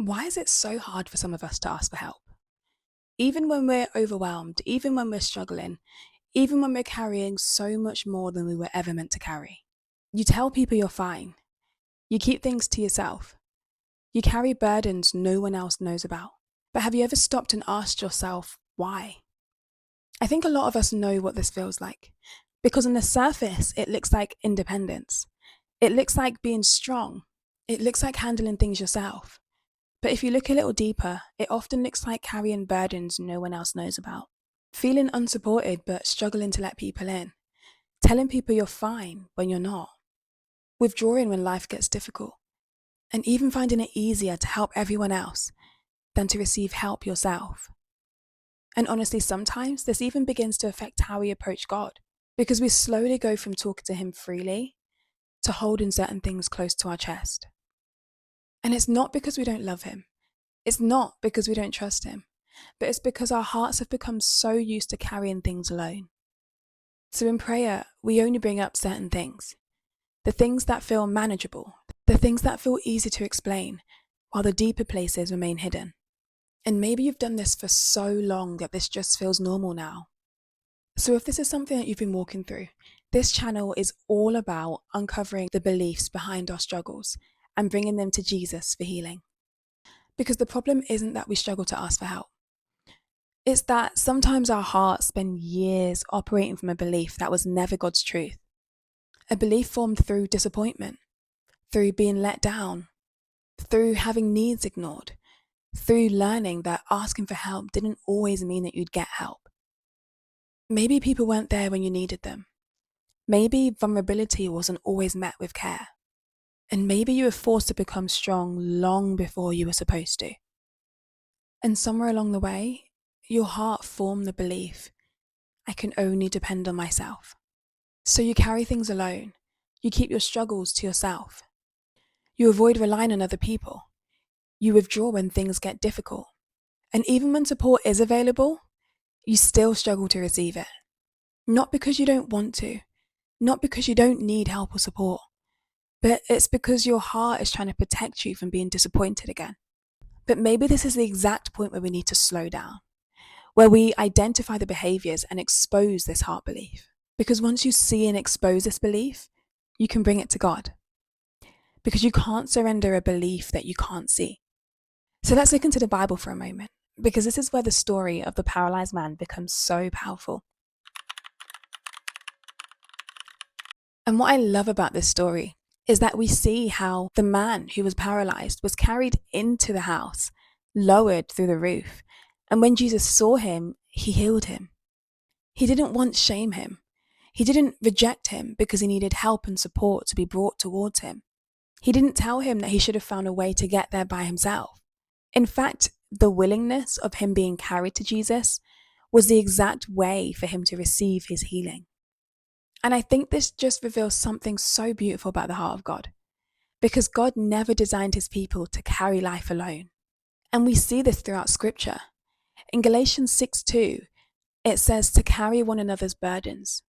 Why is it so hard for some of us to ask for help? Even when we're overwhelmed, even when we're struggling, even when we're carrying so much more than we were ever meant to carry. You tell people you're fine. You keep things to yourself. You carry burdens no one else knows about. But have you ever stopped and asked yourself why? I think a lot of us know what this feels like. Because on the surface, it looks like independence. It looks like being strong. It looks like handling things yourself. But if you look a little deeper, it often looks like carrying burdens no one else knows about. Feeling unsupported but struggling to let people in. Telling people you're fine when you're not. Withdrawing when life gets difficult. And even finding it easier to help everyone else than to receive help yourself. And honestly, sometimes this even begins to affect how we approach God, because we slowly go from talking to Him freely to holding certain things close to our chest. And it's not because we don't love Him. It's not because we don't trust Him, but it's because our hearts have become so used to carrying things alone. So in prayer, we only bring up certain things, the things that feel manageable, the things that feel easy to explain, while the deeper places remain hidden. And maybe you've done this for so long that this just feels normal now. So if this is something that you've been walking through, this channel is all about uncovering the beliefs behind our struggles and bringing them to Jesus for healing. Because the problem isn't that we struggle to ask for help. It's that sometimes our hearts spend years operating from a belief that was never God's truth. A belief formed through disappointment, through being let down, through having needs ignored, through learning that asking for help didn't always mean that you'd get help. Maybe people weren't there when you needed them. Maybe vulnerability wasn't always met with care. And maybe you were forced to become strong long before you were supposed to. And somewhere along the way, your heart formed the belief, I can only depend on myself. So you carry things alone. You keep your struggles to yourself. You avoid relying on other people. You withdraw when things get difficult. And even when support is available, you still struggle to receive it. Not because you don't want to, not because you don't need help or support, but it's because your heart is trying to protect you from being disappointed again. But maybe this is the exact point where we need to slow down, where we identify the behaviors and expose this heart belief. Because once you see and expose this belief, you can bring it to God. Because you can't surrender a belief that you can't see. So let's look into the Bible for a moment, because this is where the story of the paralyzed man becomes so powerful. And what I love about this story is that we see how the man who was paralyzed was carried into the house, lowered through the roof. And when Jesus saw him, he healed him. He didn't once shame him. He didn't reject him because he needed help and support to be brought towards him. He didn't tell him that he should have found a way to get there by himself. In fact, the willingness of him being carried to Jesus was the exact way for him to receive his healing. And I think this just reveals something so beautiful about the heart of God, because God never designed his people to carry life alone. And we see this throughout scripture. In Galatians 6:2, it says to carry one another's burdens,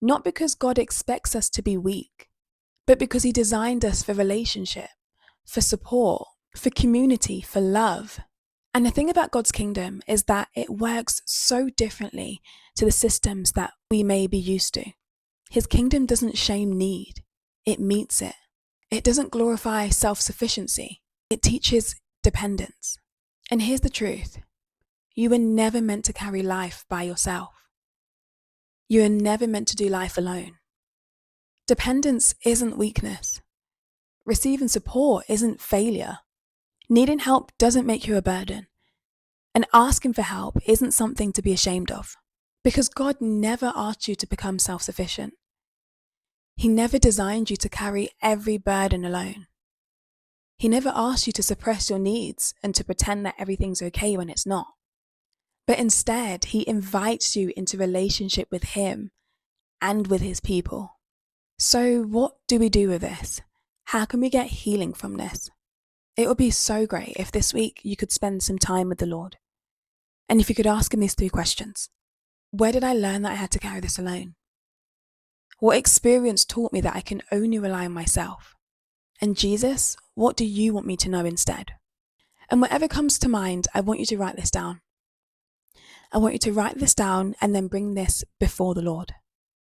not because God expects us to be weak, but because he designed us for relationship, for support, for community, for love. And the thing about God's kingdom is that it works so differently to the systems that we may be used to. His kingdom doesn't shame need, it meets it. It doesn't glorify self-sufficiency, it teaches dependence. And here's the truth, you were never meant to carry life by yourself. You are never meant to do life alone. Dependence isn't weakness. Receiving support isn't failure. Needing help doesn't make you a burden. And asking for help isn't something to be ashamed of. Because God never asked you to become self-sufficient. He never designed you to carry every burden alone. He never asked you to suppress your needs and to pretend that everything's okay when it's not. But instead, he invites you into relationship with him and with his people. So what do we do with this? How can we get healing from this? It would be so great if this week you could spend some time with the Lord. And if you could ask him these 3 questions. Where did I learn that I had to carry this alone? What experience taught me that I can only rely on myself? And Jesus, what do you want me to know instead? And whatever comes to mind, I want you to write this down. I want you to write this down and then bring this before the Lord.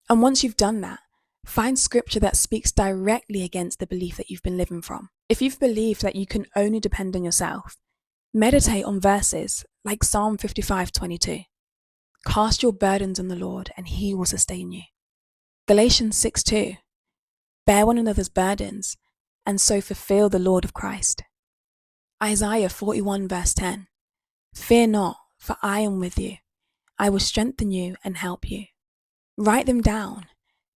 And once you've done that, find scripture that speaks directly against the belief that you've been living from. If you've believed that you can only depend on yourself, meditate on verses like Psalm 55:22. Cast your burdens on the Lord and he will sustain you. Galatians 6:2. Bear one another's burdens and so fulfill the Lord of Christ. Isaiah 41:10. Fear not, for I am with you. I will strengthen you and help you. Write them down,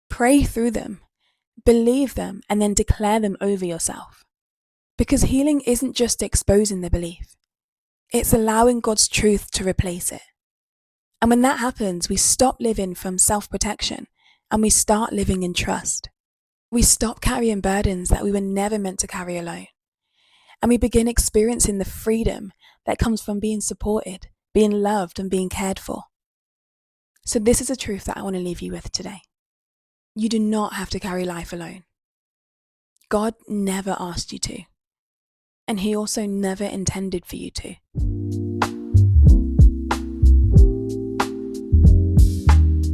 pray through them, believe them, and then declare them over yourself. Because healing isn't just exposing the belief, it's allowing God's truth to replace it. And when that happens, we stop living from self-protection and we start living in trust. We stop carrying burdens that we were never meant to carry alone. And we begin experiencing the freedom that comes from being supported, being loved, and being cared for. So this is a truth that I want to leave you with today. You do not have to carry life alone. God never asked you to. And he also never intended for you to.